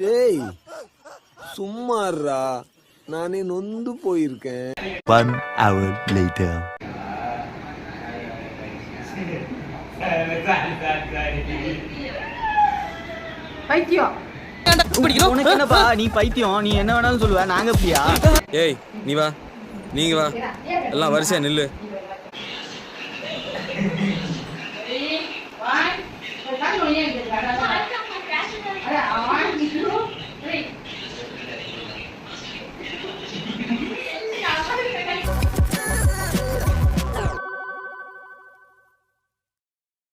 டேய் சும்மாறா, நானே நொந்து போயிருக்கேன். 1 hour later. பைத்தியம் உனக்கு என்னப்பா, நீ பைத்தியம், நீ என்ன வேணாலும் சொல்லுவ, நாங்க அப்படியா? ஏய் நீ வா, நீங்க வா, எல்லாம் வரிசையா நில்லு.